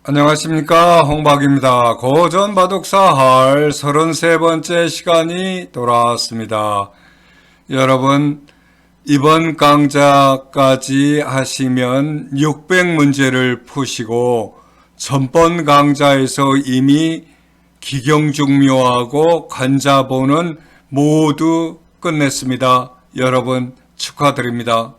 안녕하십니까, 홍박입니다. 고전 바둑사 할 33번째 시간이 돌아왔습니다. 여러분, 이번 강좌까지 하시면 600문제를 푸시고 전번 강좌에서 이미 기경중묘하고 관자보는 모두 끝냈습니다. 여러분 축하드립니다.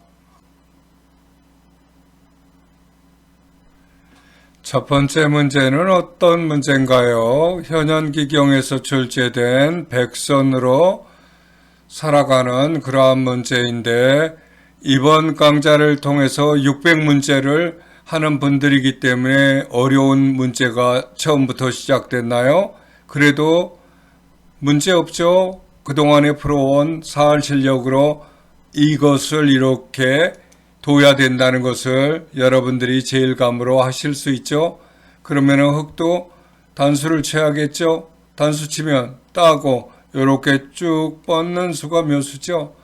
첫 번째 문제는 어떤 문제인가요? 현현기경에서 출제된 백선으로 살아가는 그러한 문제인데 이번 강좌를 통해서 600문제를 하는 분들이기 때문에 어려운 문제가 처음부터 시작됐나요? 그래도 문제 없죠? 그동안에 풀어온 사활 실력으로 이것을 이렇게 둬야 된다는 것을 여러분들이 제일감으로 하실 수 있죠. 그러면은 흙도 단수를 쳐야겠죠. 단수 치면 따고 이렇게 쭉 뻗는 수가 몇 수죠.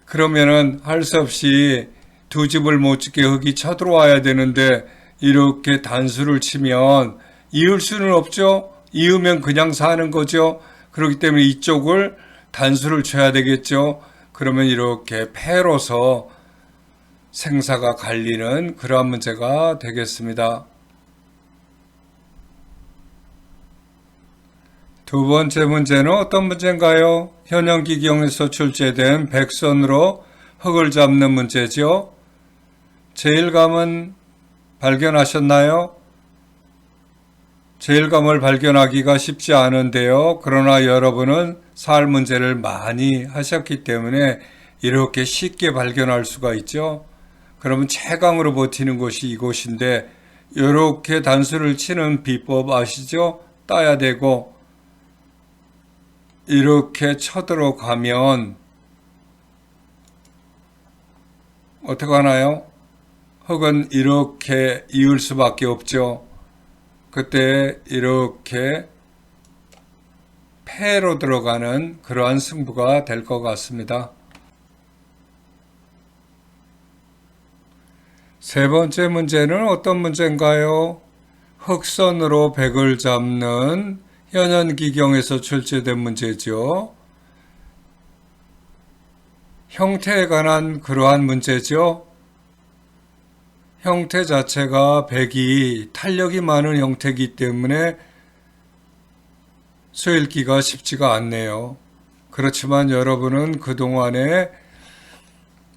그러면은 할 수 없이 두 집을 못 짓게 흙이 쳐들어와야 되는데 이렇게 단수를 치면 이을 수는 없죠. 이으면 그냥 사는 거죠. 그렇기 때문에 이쪽을 단수를 쳐야 되겠죠. 그러면 이렇게 패로서 생사가 갈리는 그러한 문제가 되겠습니다. 두 번째 문제는 어떤 문제인가요? 현현기경에서 출제된 백선으로 흙을 잡는 문제죠. 제일감은 발견하셨나요? 제일감을 발견하기가 쉽지 않은데요. 그러나 여러분은 사활 문제를 많이 하셨기 때문에 이렇게 쉽게 발견할 수가 있죠. 그러면 최강으로 버티는 곳이 이곳인데 이렇게 단수를 치는 비법 아시죠? 따야 되고 이렇게 쳐들어가면 어떻게 하나요? 흙은 이렇게 이을 수밖에 없죠. 그때 이렇게 패로 들어가는 그러한 승부가 될 것 같습니다. 세 번째 문제는 어떤 문제인가요? 흑선으로 백을 잡는 현현기경에서 출제된 문제죠. 형태에 관한 그러한 문제죠. 형태 자체가 백이 탄력이 많은 형태이기 때문에 수읽기가 쉽지가 않네요. 그렇지만 여러분은 그동안에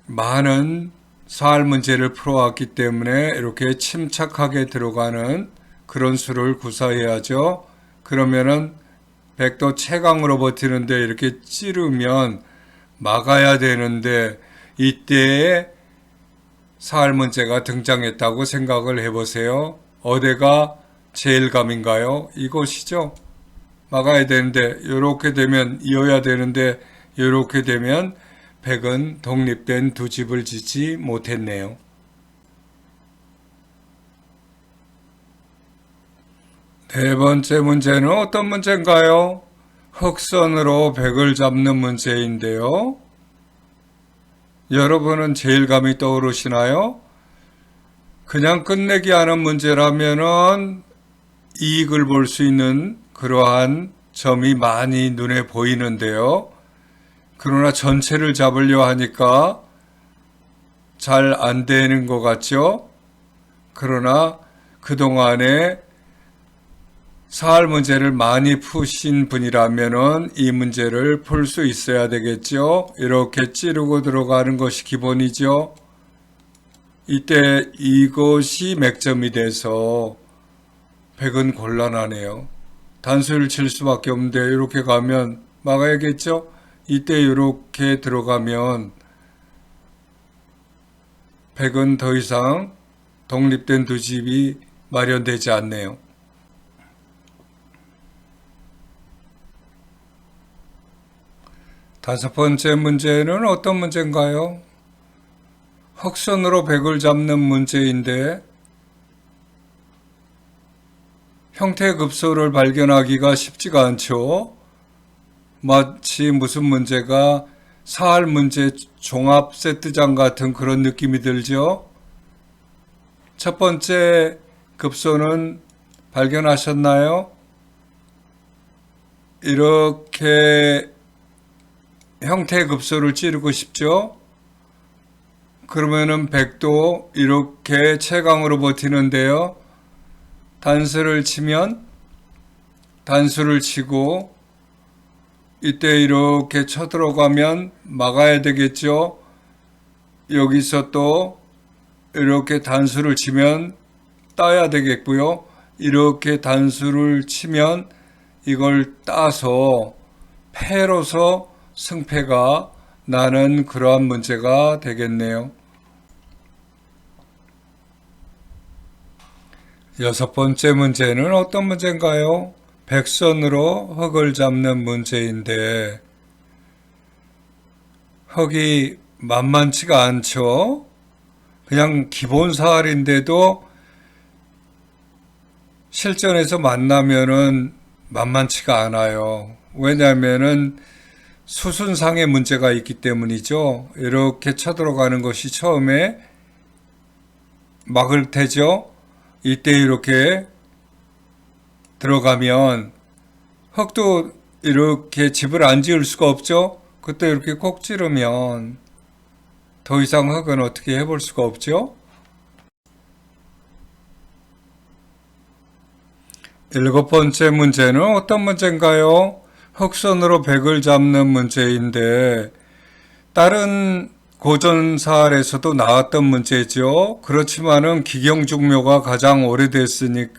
많은 사활 문제를 풀어왔기 때문에 이렇게 침착하게 들어가는 그런 수를 구사해야죠. 그러면은 백도 채강으로 버티는데 이렇게 찌르면 막아야 되는데 이때에 사활 문제가 등장했다고 생각을 해보세요. 어디가 제일감인가요? 이곳이죠. 막아야 되는데 이렇게 되면 이어야 되는데 이렇게 되면 백은 독립된 두 집을 짓지 못했네요. 네 번째 문제는 어떤 문제인가요? 흑선으로 백을 잡는 문제인데요. 여러분은 제일감이 떠오르시나요? 그냥 끝내기 하는 문제라면은 이익을 볼 수 있는 그러한 점이 많이 눈에 보이는데요. 그러나 전체를 잡으려 하니까 잘 안 되는 것 같죠? 그러나 그동안에 사활 문제를 많이 푸신 분이라면은 이 문제를 풀 수 있어야 되겠죠. 이렇게 찌르고 들어가는 것이 기본이죠. 이때 이것이 맥점이 돼서 백은 곤란하네요. 단수를 칠 수밖에 없는데 이렇게 가면 막아야겠죠. 이때 이렇게 들어가면 백은 더 이상 독립된 두 집이 마련되지 않네요. 다섯 번째 문제는 어떤 문제인가요? 흑선으로 백을 잡는 문제인데 형태급소를 발견하기가 쉽지가 않죠. 마치 무슨 문제가 사활 문제 종합 세트장 같은 그런 느낌이 들죠. 첫 번째 급소는 발견하셨나요? 이렇게 형태의 급소를 찌르고 싶죠? 그러면은 100도 이렇게 채광으로 버티는데요. 단수를 치고 이때 이렇게 쳐들어가면 막아야 되겠죠. 여기서 또 이렇게 단수를 치면 따야 되겠고요. 이렇게 단수를 치면 이걸 따서 패로서 승패가 나는 그러한 문제가 되겠네요. 6번째 문제는 어떤 문제인가요? 백선으로 흙을 잡는 문제인데 흙이 만만치가 않죠. 그냥 기본 사활인데도 실전에서 만나면은 만만치가 않아요. 왜냐하면은 수순상의 문제가 있기 때문이죠. 이렇게 쳐들어가는 것이 처음에 막을 테죠. 이때 이렇게 들어가면 흙도 이렇게 집을 안 지을 수가 없죠. 그때 이렇게 콕 찌르면 더 이상 흙은 어떻게 해볼 수가 없죠. 7번째 문제는 어떤 문제인가요? 흑선으로 백을 잡는 문제인데 다른 고전사활에서도 나왔던 문제죠. 그렇지만은 기경중묘가 가장 오래됐으니까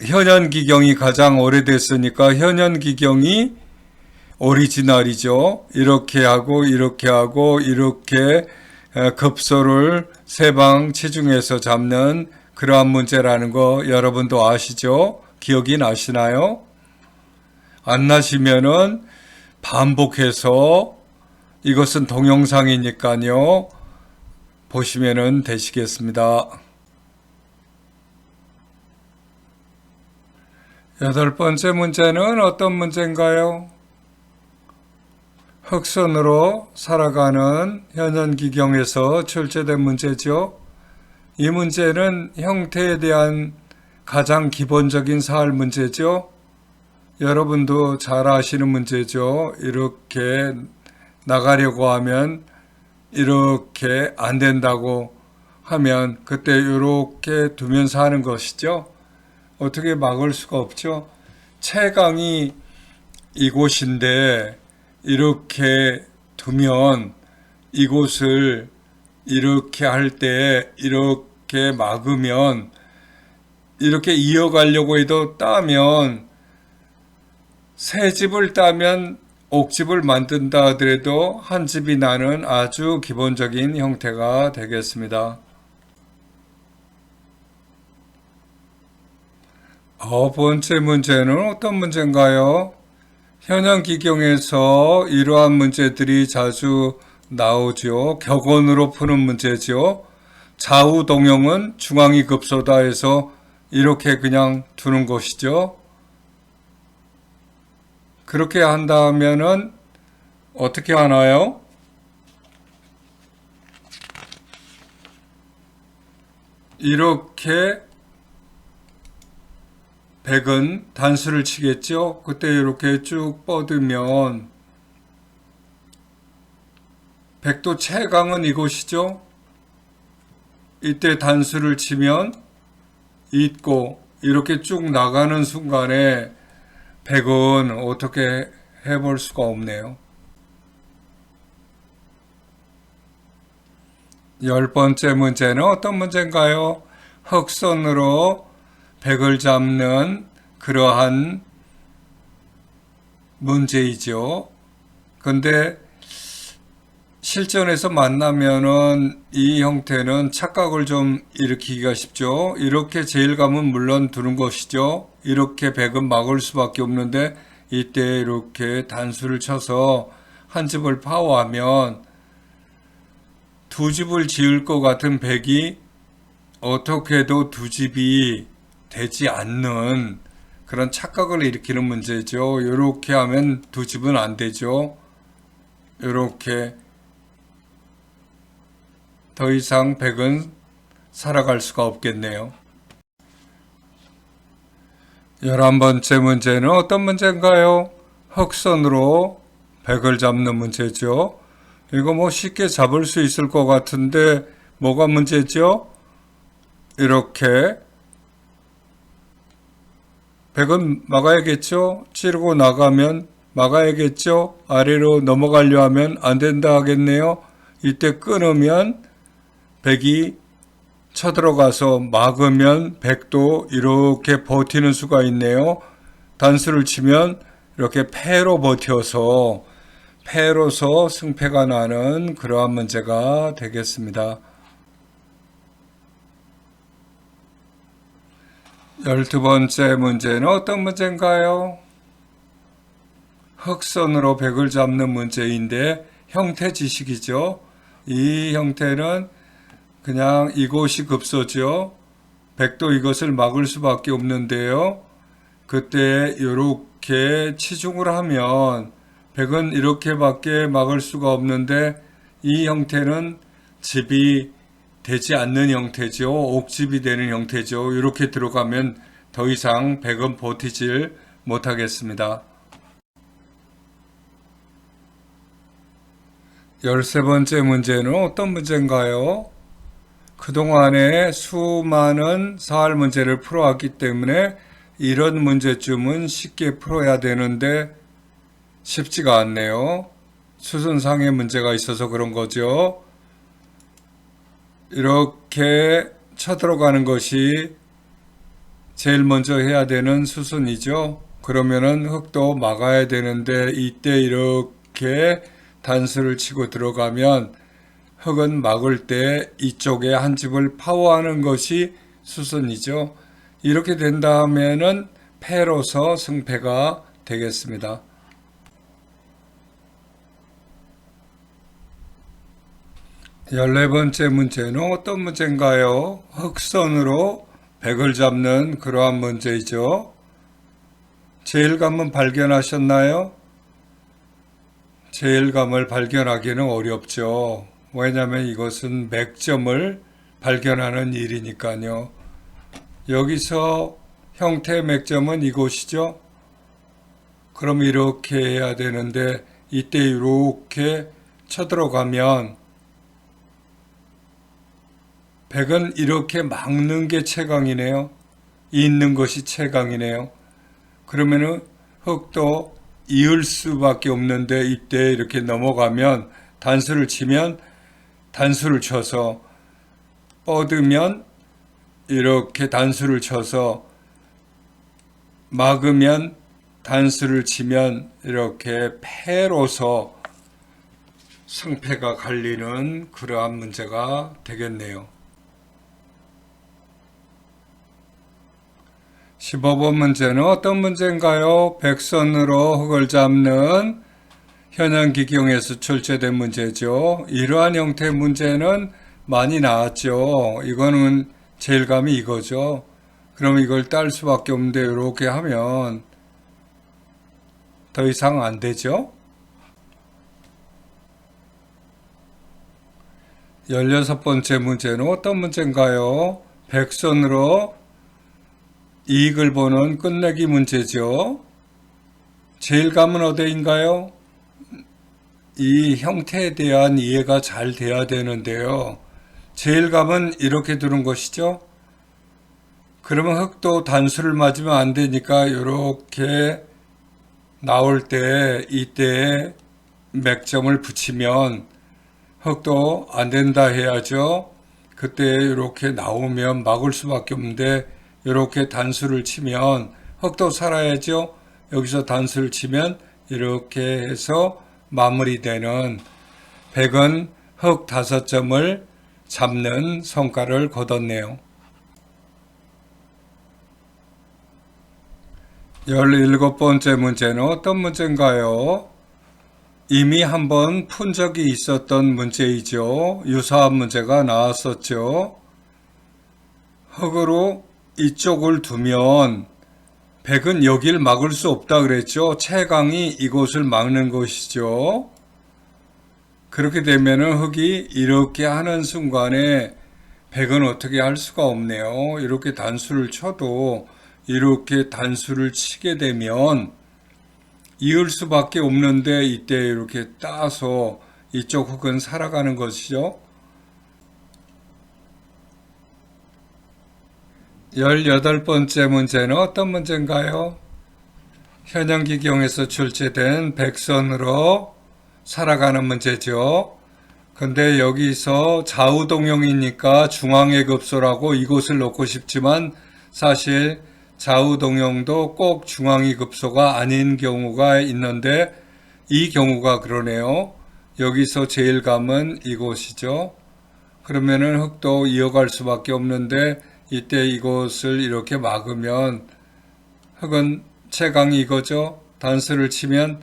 현현기경이 가장 오래됐으니까 현현기경이 오리지널이죠. 이렇게 하고 이렇게 급소를 세 방 치중해서 잡는 그러한 문제라는 거 여러분도 아시죠? 기억이 나시나요? 안 나시면은 반복해서 이것은 동영상이니까요. 보시면은 되시겠습니다. 8번째 문제는 어떤 문제인가요? 흑선으로 살아가는 현현기경에서 출제된 문제죠. 이 문제는 형태에 대한 가장 기본적인 사활 문제죠. 여러분도 잘 아시는 문제죠. 이렇게 나가려고 하면 이렇게 안 된다고 하면 그때 이렇게 두면서 하는 것이죠. 어떻게 막을 수가 없죠. 채광이 이곳인데 이렇게 두면 이곳을 이렇게 할 때 이렇게 막으면 이렇게 이어가려고 해도 따면 새 집을 따면 옥집을 만든다 하더라도 한 집이 나는 아주 기본적인 형태가 되겠습니다. 9번째 문제는 어떤 문제인가요? 현현기경에서 이러한 문제들이 자주 나오죠. 격언으로 푸는 문제죠. 좌우동형은 중앙이 급소다 해서 이렇게 그냥 두는 것이죠. 그렇게 한다면은 어떻게 하나요? 이렇게 백은 단수를 치겠죠. 그때 이렇게 쭉 뻗으면 백도 채광은 이곳이죠. 이때 단수를 치면 잇고 이렇게 쭉 나가는 순간에 백은 어떻게 해볼 수가 없네요. 10번째 문제는 어떤 문제인가요? 흑선으로 백을 잡는 그러한 문제이죠. 근데 실전에서 만나면은 이 형태는 착각을 좀 일으키기가 쉽죠. 이렇게 제일감은 물론 두는 것이죠. 이렇게 백은 막을 수밖에 없는데 이때 이렇게 단수를 쳐서 한 집을 파워하면 두 집을 지을 것 같은 백이 어떻게 해도 두 집이 되지 않는 그런 착각을 일으키는 문제죠. 이렇게 하면 두 집은 안 되죠. 이렇게 더 이상 백은 살아갈 수가 없겠네요. 11번째 문제는 어떤 문제인가요? 흑선으로 백을 잡는 문제죠. 이거 뭐 쉽게 잡을 수 있을 것 같은데 뭐가 문제죠? 이렇게 백은 막아야겠죠? 찌르고 나가면 막아야겠죠? 아래로 넘어가려 하면 안 된다 하겠네요. 이때 끊으면 백이 쳐들어가서 막으면 백도 이렇게 버티는 수가 있네요. 단수를 치면 이렇게 패로서 승패가 나는 그러한 문제가 되겠습니다. 12번째 문제는 어떤 문제인가요? 흑선으로 백을 잡는 문제인데 형태 지식이죠. 이 형태는 그냥 이곳이 급소죠. 백도 이것을 막을 수밖에 없는데요. 그때 이렇게 치중을 하면 백은 이렇게밖에 막을 수가 없는데 이 형태는 집이 되지 않는 형태죠. 옥집이 되는 형태죠. 이렇게 들어가면 더 이상 백은 버티질 못하겠습니다. 13번째 문제는 어떤 문제인가요? 그동안에 수많은 사활 문제를 풀어왔기 때문에 이런 문제쯤은 쉽게 풀어야 되는데 쉽지가 않네요. 수순상의 문제가 있어서 그런 거죠. 이렇게 쳐들어가는 것이 제일 먼저 해야 되는 수순이죠. 그러면은 흙도 막아야 되는데 이때 이렇게 단수를 치고 들어가면 흙은 막을 때 이쪽에 한 집을 파워하는 것이 수순이죠. 이렇게 된다면은 패로서 승패가 되겠습니다. 14번째 문제는 어떤 문제인가요? 흑선으로 백을 잡는 그러한 문제이죠. 제일감은 발견하셨나요? 제일감을 발견하기는 어렵죠. 왜냐하면 이것은 맥점을 발견하는 일이니까요. 여기서 형태 맥점은 이곳이죠. 그럼 이렇게 해야 되는데 이때 이렇게 쳐들어가면 백은 이렇게 막는 게 최강이네요. 있는 것이 최강이네요. 그러면은 흙도 이을 수밖에 없는데 이때 이렇게 넘어가면 단수를 치면 단수를 쳐서 뻗으면 이렇게 단수를 쳐서 막으면 단수를 치면 이렇게 패로서 승패가 갈리는 그러한 문제가 되겠네요. 15번 문제는 어떤 문제인가요? 백선으로 흙을 잡는 현현기경에서 출제된 문제죠. 이러한 형태의 문제는 많이 나왔죠. 이거는 제일감이 이거죠. 그럼 이걸 딸 수밖에 없는데 이렇게 하면 더 이상 안 되죠. 16번째 문제는 어떤 문제인가요? 백선으로 이익을 보는 끝내기 문제죠. 제일감은 어디인가요? 이 형태에 대한 이해가 잘 돼야 되는데요. 제일감은 이렇게 두는 것이죠. 그러면 흙도 단수를 맞으면 안 되니까 이렇게 나올 때 이때 맥점을 붙이면 흙도 안 된다 해야죠. 그때 이렇게 나오면 막을 수밖에 없는데 이렇게 단수를 치면 흙도 살아야죠. 여기서 단수를 치면 이렇게 해서 마무리되는 백은 흙 5점을 잡는 성과를 거뒀네요. 17번째 문제는 어떤 문제인가요? 이미 한번 푼 적이 있었던 문제이죠. 유사한 문제가 나왔었죠. 흙으로 이쪽을 두면 백은 여길 막을 수 없다 그랬죠. 채강이 이곳을 막는 것이죠. 그렇게 되면은 흙이 이렇게 하는 순간에 백은 어떻게 할 수가 없네요. 이렇게 단수를 쳐도 이렇게 단수를 치게 되면 이을 수밖에 없는데 이때 이렇게 따서 이쪽 흙은 살아가는 것이죠. 18번째 문제는 어떤 문제인가요? 현현기경에서 출제된 백선으로 살아가는 문제죠. 근데 여기서 좌우동용이니까 중앙의 급소라고 이곳을 놓고 싶지만 사실 좌우동용도 꼭 중앙의 급소가 아닌 경우가 있는데 이 경우가 그러네요. 여기서 제일 감은 이곳이죠. 그러면은 흙도 이어갈 수밖에 없는데 이때 이곳을 이렇게 막으면 흙은 채강이 이거죠. 단수를 치면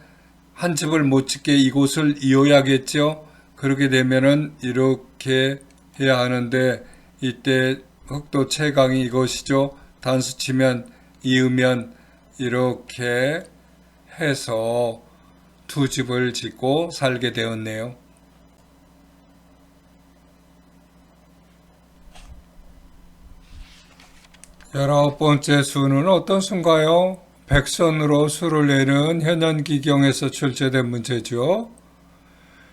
한 집을 못 짓게 이곳을 이어야겠죠. 그렇게 되면은 이렇게 해야 하는데 이때 흙도 채강이 이것이죠. 단수 치면 이으면 이렇게 해서 두 집을 짓고 살게 되었네요. 19번째 수는 어떤 수인가요? 백선으로 수를 내는 현현기경에서 출제된 문제죠.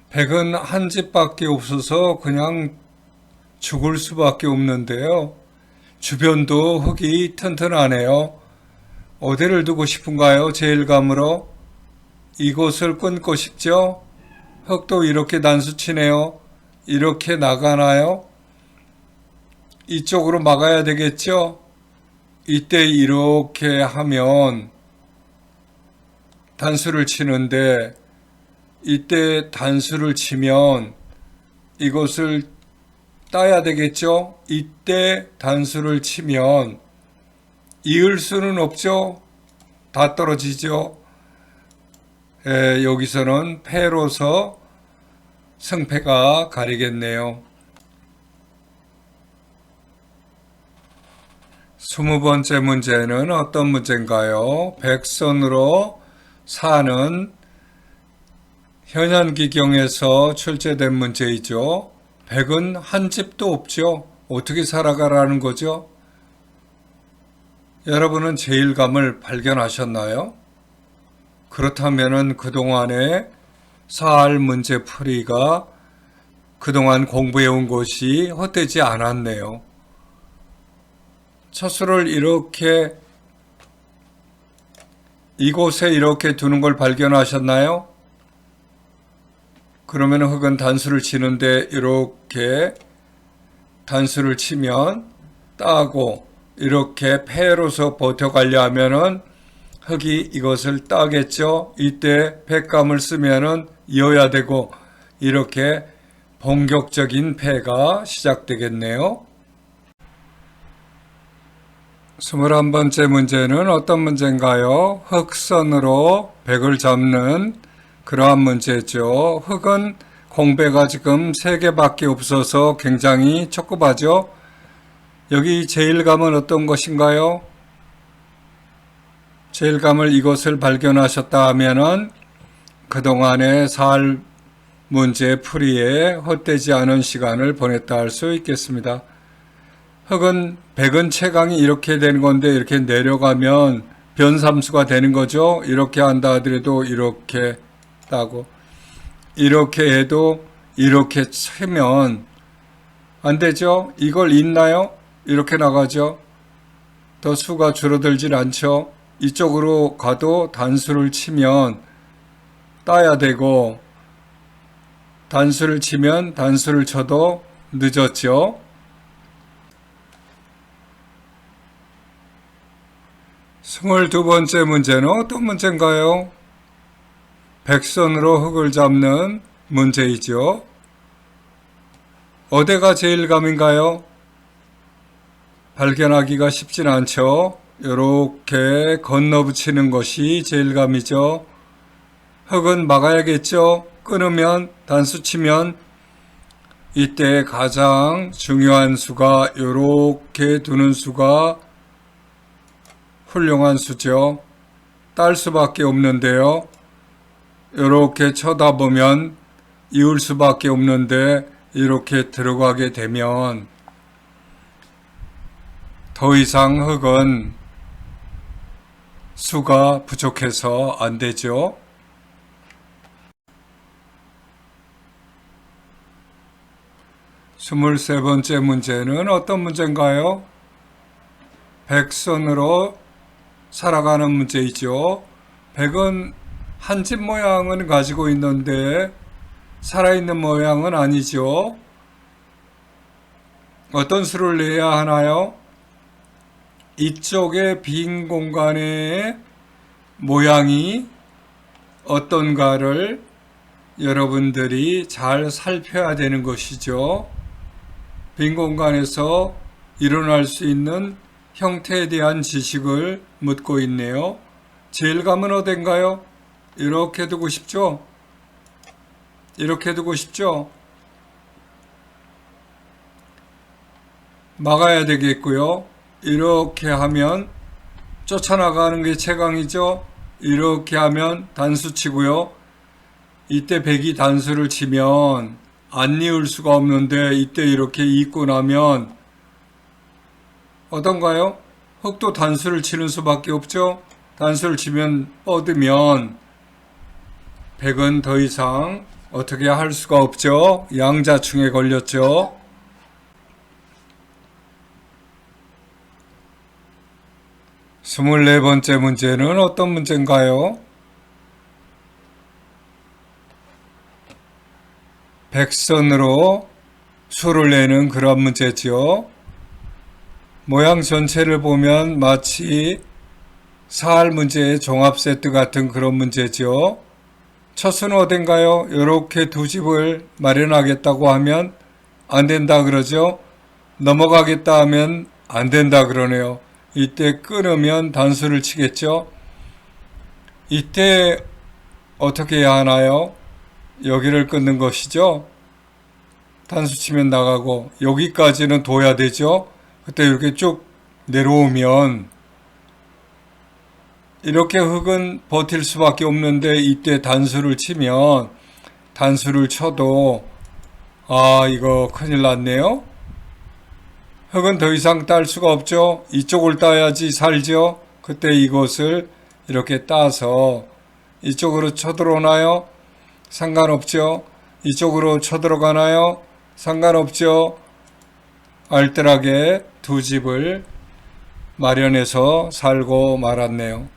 백은 한 집밖에 없어서 그냥 죽을 수밖에 없는데요. 주변도 흙이 튼튼하네요. 어디를 두고 싶은가요? 제일감으로 이곳을 끊고 싶죠? 흙도 이렇게 단수치네요. 이렇게 나가나요? 이쪽으로 막아야 되겠죠? 이때 이렇게 하면 단수를 치는데 이때 단수를 치면 이것을 따야 되겠죠? 이때 단수를 치면 이을 수는 없죠? 다 떨어지죠? 여기서는 패로서 승패가 가리겠네요. 20번째 문제는 어떤 문제인가요? 백선으로 사는 현현기경에서 출제된 문제이죠. 백은 한 집도 없죠. 어떻게 살아가라는 거죠? 여러분은 제일감을 발견하셨나요? 그렇다면 그동안의 사할 문제 풀이가 그동안 공부해온 것이 헛되지 않았네요. 처수를 이렇게 이곳에 이렇게 두는 걸 발견하셨나요? 그러면 흙은 단수를 치는데 이렇게 단수를 치면 따고 이렇게 패로서 버텨가려 하면은 흙이 이것을 따겠죠. 이때 백감을 쓰면은 이어야 되고 이렇게 본격적인 패가 시작되겠네요. 21번째 문제는 어떤 문제인가요? 흙선으로 백을 잡는 그러한 문제죠. 흙은 공배가 지금 3개밖에 없어서 굉장히 촉급하죠. 여기 제일감은 어떤 것인가요? 제일감을 이것을 발견하셨다 하면은 그동안의 살 문제 풀이에 헛되지 않은 시간을 보냈다 할 수 있겠습니다. 흙은 백은 채강이 이렇게 되는 건데 이렇게 내려가면 변삼수가 되는 거죠. 이렇게 한다 하더라도 이렇게 따고 이렇게 해도 이렇게 채면 안 되죠. 이걸 잇나요? 이렇게 나가죠. 더 수가 줄어들질 않죠. 이쪽으로 가도 단수를 치면 따야 되고 단수를 치면 단수를 쳐도 늦었죠. 22번째 문제는 어떤 문제인가요? 백선으로 흙을 잡는 문제이죠. 어디가 제일감인가요? 발견하기가 쉽진 않죠. 이렇게 건너붙이는 것이 제일감이죠. 흙은 막아야겠죠. 끊으면 단수 치면 이때 가장 중요한 수가 이렇게 두는 수가 훌륭한 수죠. 딸 수밖에 없는데요. 이렇게 쳐다보면 이을 수밖에 없는데 이렇게 들어가게 되면 더 이상 흙은 수가 부족해서 안 되죠. 23번째 문제는 어떤 문제인가요? 백선으로 살아가는 문제이죠. 백은 한 집 모양은 가지고 있는데 살아있는 모양은 아니죠. 어떤 수를 내야 하나요? 이쪽의 빈 공간의 모양이 어떤가를 여러분들이 잘 살펴야 되는 것이죠. 빈 공간에서 일어날 수 있는 형태에 대한 지식을 묻고 있네요. 제일 감은 어딘가요? 이렇게 두고 싶죠? 이렇게 두고 싶죠? 막아야 되겠고요. 이렇게 하면 쫓아나가는 게 최강이죠. 이렇게 하면 단수 치고요. 이때 백이 단수를 치면 안 이을 수가 없는데 이때 이렇게 잇고 나면 어떤가요? 흑도 단수를 치는 수밖에 없죠. 단수를 치면 뻗으면 백은 더 이상 어떻게 할 수가 없죠. 양자충에 걸렸죠. 24번째 문제는 어떤 문제인가요? 백선으로 수를 내는 그런 문제죠. 모양 전체를 보면 마치 사할 문제의 종합 세트 같은 그런 문제죠. 첫 수는 어딘가요? 이렇게 두 집을 마련하겠다고 하면 안 된다 그러죠. 넘어가겠다 하면 안 된다 그러네요. 이때 끊으면 단수를 치겠죠. 이때 어떻게 해야 하나요? 여기를 끊는 것이죠. 단수 치면 나가고 여기까지는 둬야 되죠. 그때 이렇게 쭉 내려오면 이렇게 흙은 버틸 수밖에 없는데 이때 단수를 치면 단수를 쳐도 이거 큰일 났네요. 흙은 더 이상 딸 수가 없죠. 이쪽을 따야지 살죠. 그때 이것을 이렇게 따서 이쪽으로 쳐들어오나요? 상관없죠. 이쪽으로 쳐들어가나요? 상관없죠. 알뜰하게 두 집을 마련해서 살고 말았네요.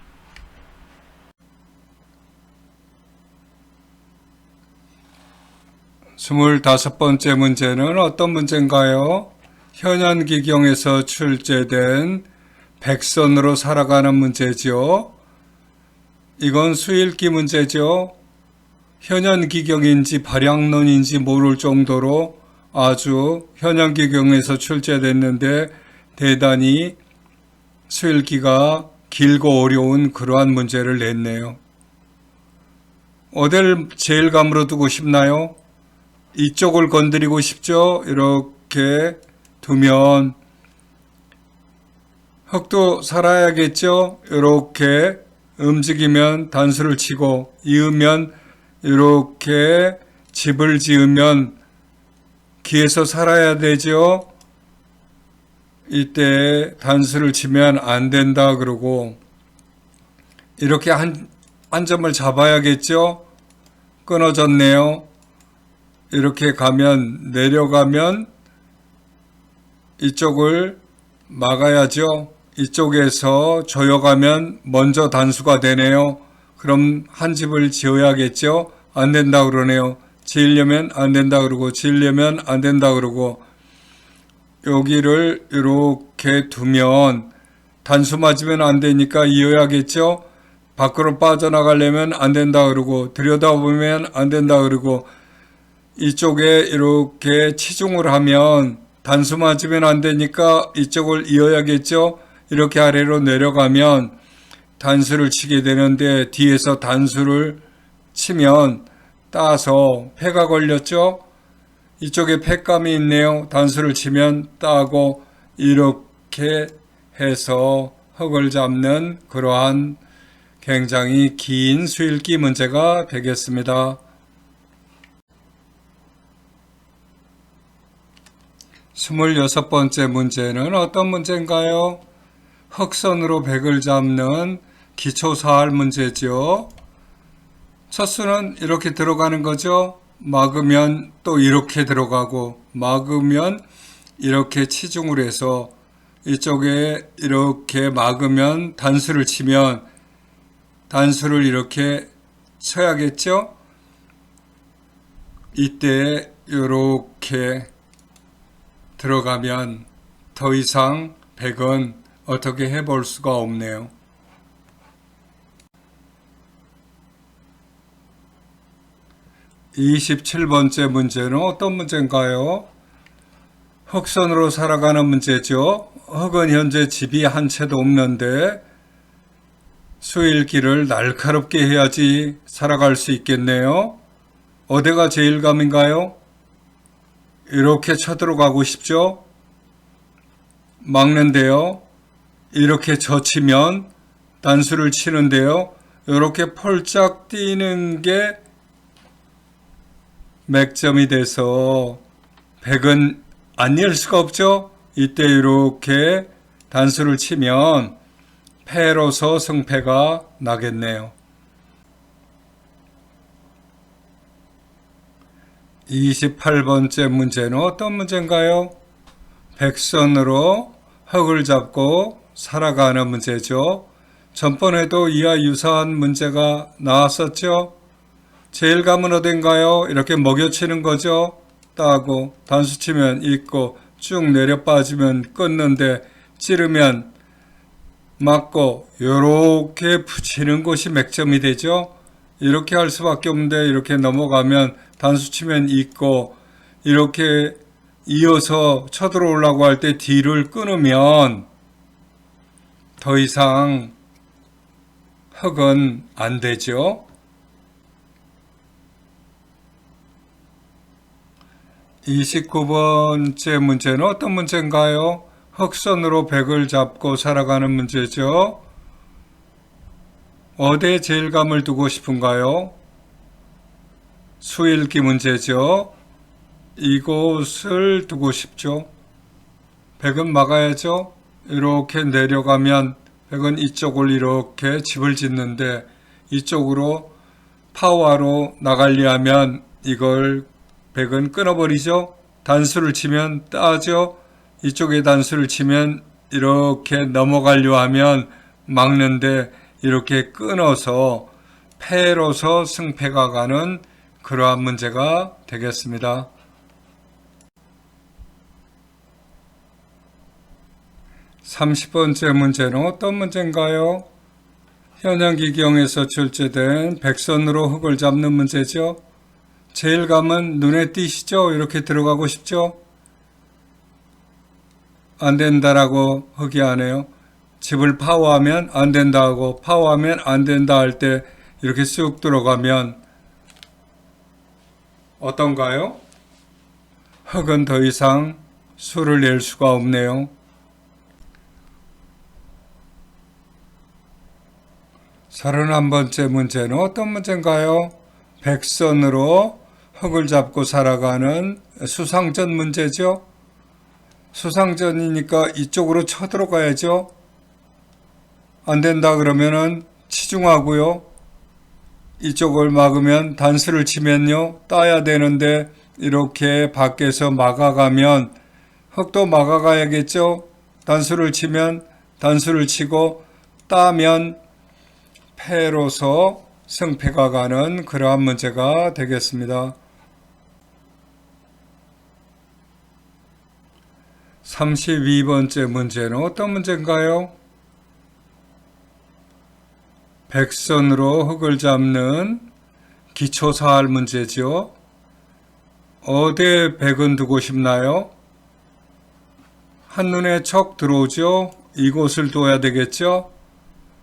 25번째 문제는 어떤 문제인가요? 현현기경에서 출제된 백선으로 살아가는 문제죠. 이건 수읽기 문제죠. 현현기경인지 발양론인지 모를 정도로 아주 현현기경에서 출제됐는데 대단히 수읽기가 길고 어려운 그러한 문제를 냈네요. 어딜 제일 감으로 두고 싶나요? 이쪽을 건드리고 싶죠? 이렇게 두면 흙도 살아야겠죠? 이렇게 움직이면 단수를 치고 이으면 이렇게 집을 지으면 기에서 살아야 되죠? 이때 단수를 치면 안 된다 그러고 이렇게 한 점을 잡아야겠죠? 끊어졌네요. 이렇게 가면 내려가면 이쪽을 막아야죠. 이쪽에서 조여가면 먼저 단수가 되네요. 그럼 한 집을 지어야겠죠. 안 된다 그러네요. 지으려면 안 된다 그러고 지으려면 안 된다 그러고 여기를 이렇게 두면 단수 맞으면 안 되니까 이어야겠죠. 밖으로 빠져나가려면 안 된다 그러고 들여다보면 안 된다 그러고 이쪽에 이렇게 치중을 하면 단수 맞으면 안 되니까 이쪽을 이어야겠죠. 이렇게 아래로 내려가면 단수를 치게 되는데 뒤에서 단수를 치면 따서 패가 걸렸죠. 이쪽에 패감이 있네요. 단수를 치면 따고 이렇게 해서 흙을 잡는 그러한 굉장히 긴 수읽기 문제가 되겠습니다. 26번째 문제는 어떤 문제인가요? 흑선으로 백을 잡는 기초사할 문제죠. 첫 수는 이렇게 들어가는 거죠. 막으면 또 이렇게 들어가고 막으면 이렇게 치중을 해서 이쪽에 이렇게 막으면 단수를 치면 단수를 이렇게 쳐야겠죠. 이때 이렇게 들어가면 더 이상 100은 어떻게 해볼 수가 없네요. 27번째 문제는 어떤 문제인가요? 흑선으로 살아가는 문제죠. 흑은 현재 집이 한 채도 없는데 수일기를 날카롭게 해야지 살아갈 수 있겠네요. 어디가 제일감인가요? 이렇게 쳐들어가고 싶죠? 막는데요. 이렇게 젖히면 단수를 치는데요. 이렇게 펄짝 뛰는 게 맥점이 돼서 100은 안 열 수가 없죠. 이때 이렇게 단수를 치면 패로서 승패가 나겠네요. 28번째 문제는 어떤 문제인가요? 백선으로 흙을 잡고 살아가는 문제죠. 전번에도 이와 유사한 문제가 나왔었죠. 제일감은 어딘가요? 이렇게 먹여치는 거죠. 따고 단수 치면 있고 쭉 내려 빠지면 끊는데 찌르면 맞고 요렇게 붙이는 것이 맥점이 되죠. 이렇게 할 수밖에 없는데 이렇게 넘어가면 단수 치면 있고 이렇게 이어서 쳐들어오려고 할 때 뒤를 끊으면 더 이상 흙은 안 되죠. 29번째 문제는 어떤 문제인가요? 흑선으로 100을 잡고 살아가는 문제죠. 어디에 제일감을 두고 싶은가요? 수일기 문제죠. 이곳을 두고 싶죠. 100은 막아야죠. 이렇게 내려가면 100은 이쪽을 이렇게 집을 짓는데 이쪽으로 파워로 나가려면 이걸 100은 끊어버리죠. 단수를 치면 따죠. 이쪽에 단수를 치면 이렇게 넘어가려 하면 막는데 이렇게 끊어서 패로서 승패가 가는 그러한 문제가 되겠습니다. 30번째 문제는 어떤 문제인가요? 현양기경에서 출제된 백선으로 흙을 잡는 문제죠. 제일감은 눈에 띄시죠? 이렇게 들어가고 싶죠? 안 된다라고 흙이 안 해요. 집을 파워하면 안 된다 하고 파워하면 안 된다 할 때 이렇게 쑥 들어가면 어떤가요? 흙은 더 이상 수를 낼 수가 없네요. 31번째 문제는 어떤 문제인가요? 백선으로 흙을 잡고 살아가는 수상전 문제죠. 수상전이니까 이쪽으로 쳐들어가야죠. 안 된다 그러면은 치중하고요. 이쪽을 막으면 단수를 치면요. 따야 되는데 이렇게 밖에서 막아가면 흙도 막아가야겠죠. 단수를 치면 단수를 치고 따면 패로서 승패가 가는 그러한 문제가 되겠습니다. 32번째 문제는 어떤 문제인가요? 백선으로 흙을 잡는 기초사할 문제죠. 어디에 100은 두고 싶나요? 한눈에 척 들어오죠? 이곳을 둬야 되겠죠?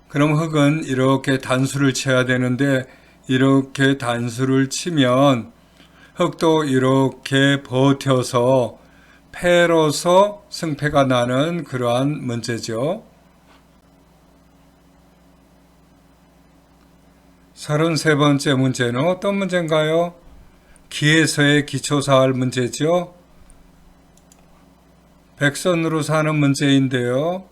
그럼 흙은 이렇게 단수를 쳐야 되는데 이렇게 단수를 치면 흙도 이렇게 버텨서 패로서 승패가 나는 그러한 문제죠. 33번째 문제는 어떤 문제인가요? 기에서의 기초사할 문제죠. 백선으로 사는 문제인데요.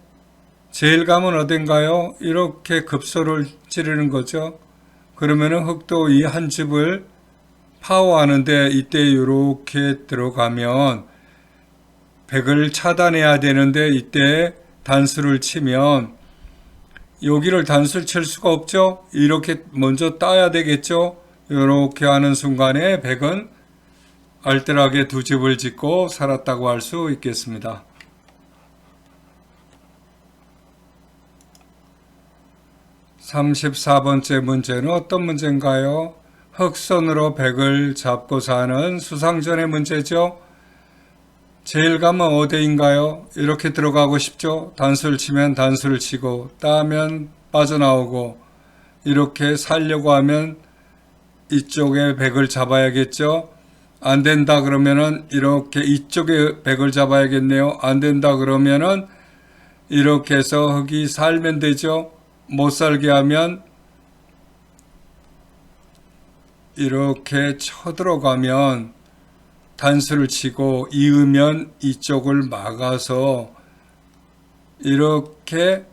제일 감은 어딘가요? 이렇게 급소를 찌르는 거죠. 그러면은 흙도 이 한 집을 파워하는데 이때 이렇게 들어가면 백을 차단해야 되는데 이때 단수를 치면 여기를 단수를 칠 수가 없죠. 이렇게 먼저 따야 되겠죠. 이렇게 하는 순간에 백은 알뜰하게 두 집을 짓고 살았다고 할 수 있겠습니다. 34번째 문제는 어떤 문제인가요? 흑선으로 백을 잡고 사는 수상전의 문제죠. 제일 감은 어디인가요? 이렇게 들어가고 싶죠. 단수를 치면 단수를 치고 따면 빠져나오고 이렇게 살려고 하면 이쪽에 백을 잡아야겠죠. 안 된다 그러면은 이렇게 이쪽에 백을 잡아야겠네요. 안 된다 그러면은 이렇게 해서 흙이 살면 되죠. 못 살게 하면 이렇게 쳐들어가면 단수를 치고 이으면 이쪽을 막아서 이렇게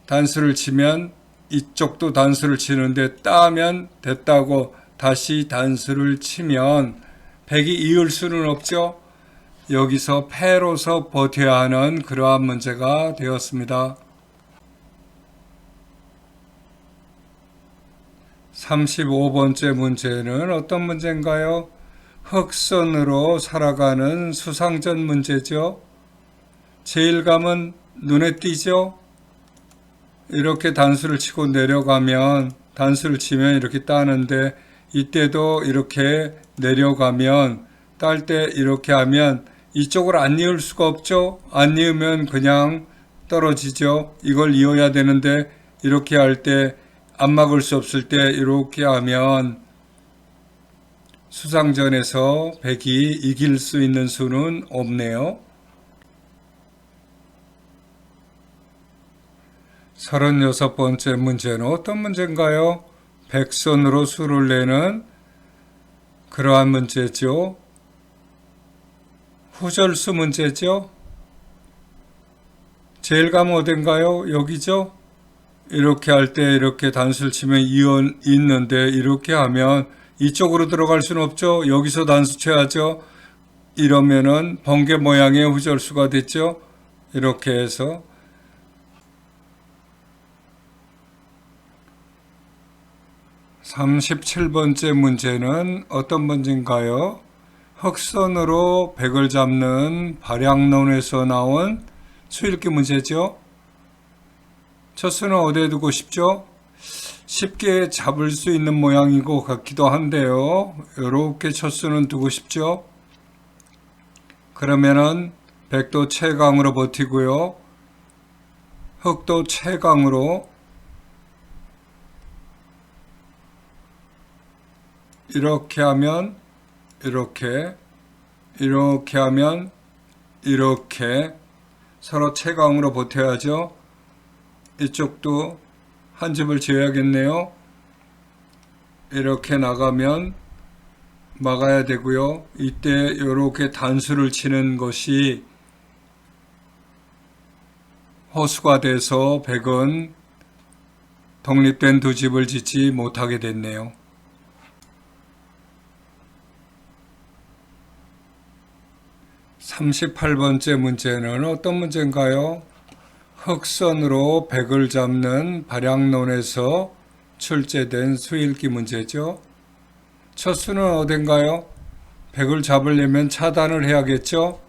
단수를 치면 이쪽도 단수를 치는데 따면 됐다고 다시 단수를 치면 백이 이을 수는 없죠. 여기서 패로서 버텨야 하는 그러한 문제가 되었습니다. 35번째 문제는 어떤 문제인가요? 흑선으로 살아가는 수상전 문제죠. 제일감은 눈에 띄죠. 이렇게 단수를 치고 내려가면 단수를 치면 이렇게 따는데 이때도 이렇게 내려가면 딸 때 이렇게 하면 이쪽을 안 이을 수가 없죠. 안 이으면 그냥 떨어지죠. 이걸 이어야 되는데 이렇게 할 때 안 막을 수 없을 때 이렇게 하면 수상전에서 백이 이길 수 있는 수는 없네요. 36번째 문제는 어떤 문제인가요? 백선으로 수를 내는 그러한 문제죠. 후절수 문제죠. 제일 감은 어딘가요? 여기죠. 이렇게 할 때 이렇게 단수를 치면 이은 있는데 이렇게 하면 이쪽으로 들어갈 수는 없죠. 여기서 단수 쳐야죠. 이러면은 번개 모양의 후절수가 됐죠. 이렇게 해서 37번째 문제는 어떤 문제인가요? 흑선으로 백을 잡는 발양론에서 나온 수읽기 문제죠. 첫 수는 어디에 두고 싶죠? 쉽게 잡을 수 있는 모양이고 같기도 한데요. 이렇게 첫 수는 두고 싶죠. 그러면은 백도 최강으로 버티고요. 흑도 최강으로 이렇게 하면 이렇게 하면 이렇게 서로 최강으로 버텨야죠. 이쪽도 한 집을 지어야겠네요. 이렇게 나가면 막아야 되고요. 이때 이렇게 단수를 치는 것이 허수가 돼서 백은 독립된 두 집을 짓지 못하게 됐네요. 38번째 문제는 어떤 문제인가요? 흑선으로 백을 잡는 발양론에서 출제된 수읽기 문제죠. 첫 수는 어딘가요? 백을 잡으려면 차단을 해야겠죠.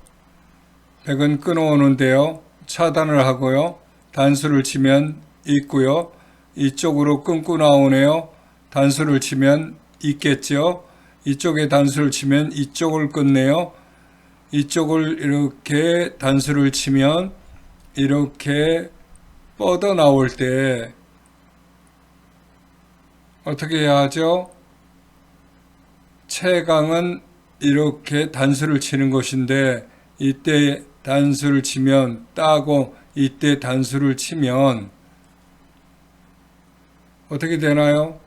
백은 끊어오는데요. 차단을 하고요. 단수를 치면 있고요. 이쪽으로 끊고 나오네요. 단수를 치면 있겠죠. 이쪽에 단수를 치면 이쪽을 끊네요. 이쪽을 이렇게 단수를 치면 이렇게 뻗어 나올 때 어떻게 해야 하죠? 최강은 이렇게 단수를 치는 것인데 이때 단수를 치면 따고 이때 단수를 치면 어떻게 되나요?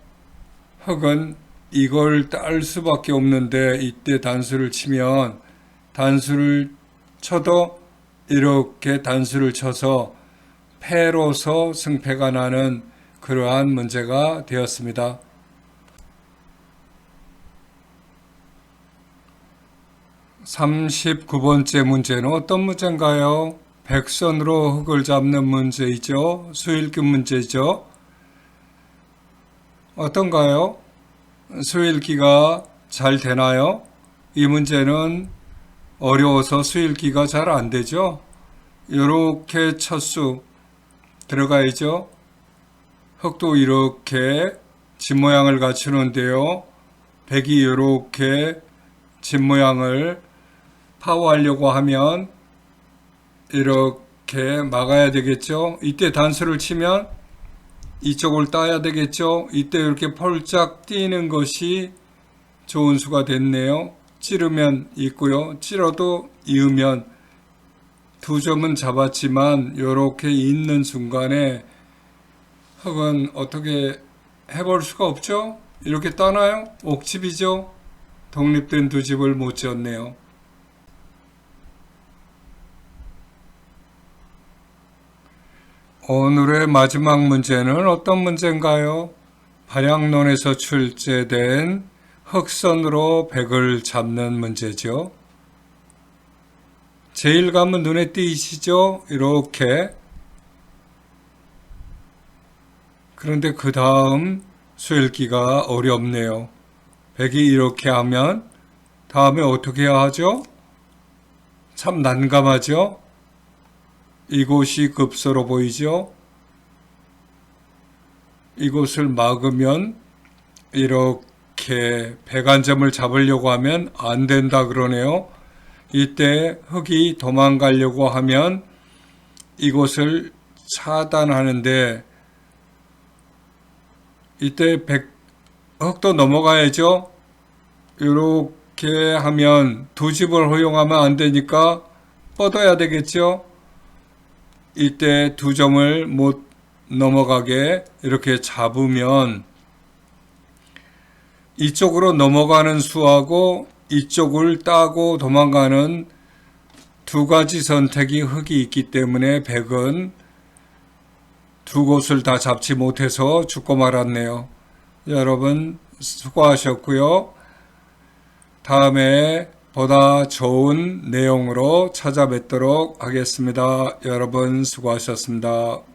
흑은 이걸 딸 수밖에 없는데 이때 단수를 치면 단수를 쳐도 이렇게 단수를 쳐서 패로서 승패가 나는 그러한 문제가 되었습니다. 39번째 문제는 어떤 문제인가요? 백선으로 흙을 잡는 문제이죠. 수읽기 문제죠. 어떤가요? 수읽기가 잘 되나요? 이 문제는 어려워서 수읽기가 잘 안 되죠. 이렇게 첫 수 들어가야죠. 흙도 이렇게 집 모양을 갖추는데요. 백이 이렇게 집 모양을 파워하려고 하면 이렇게 막아야 되겠죠. 이때 단수를 치면 이쪽을 따야 되겠죠. 이때 이렇게 폴짝 뛰는 것이 좋은 수가 됐네요. 찌르면 있고요. 찌러도 이으면 두 점은 잡았지만 이렇게 있는 순간에 흙은 어떻게 해볼 수가 없죠. 이렇게 따나요? 옥집이죠. 독립된 두 집을 못 지었네요. 오늘의 마지막 문제는 어떤 문제인가요? 발양론에서 출제된 흑선으로 백을 잡는 문제죠. 제일감은 눈에 띄시죠? 이렇게. 그런데 그 다음 수읽기가 어렵네요. 백이 이렇게 하면 다음에 어떻게 해야 하죠? 참 난감하죠? 이곳이 급소로 보이죠? 이곳을 막으면 이렇게 백 한 점을 잡으려고 하면 안 된다 그러네요. 이때 흙이 도망가려고 하면 이곳을 차단하는데 이때 흙도 넘어가야죠. 이렇게 하면 두 집을 허용하면 안 되니까 뻗어야 되겠죠. 이때 두 점을 못 넘어가게 이렇게 잡으면 이쪽으로 넘어가는 수하고 이쪽을 따고 도망가는 두 가지 선택이 흙이 있기 때문에 백은 두 곳을 다 잡지 못해서 죽고 말았네요. 여러분 수고하셨고요. 다음에 보다 좋은 내용으로 찾아뵙도록 하겠습니다. 여러분 수고하셨습니다.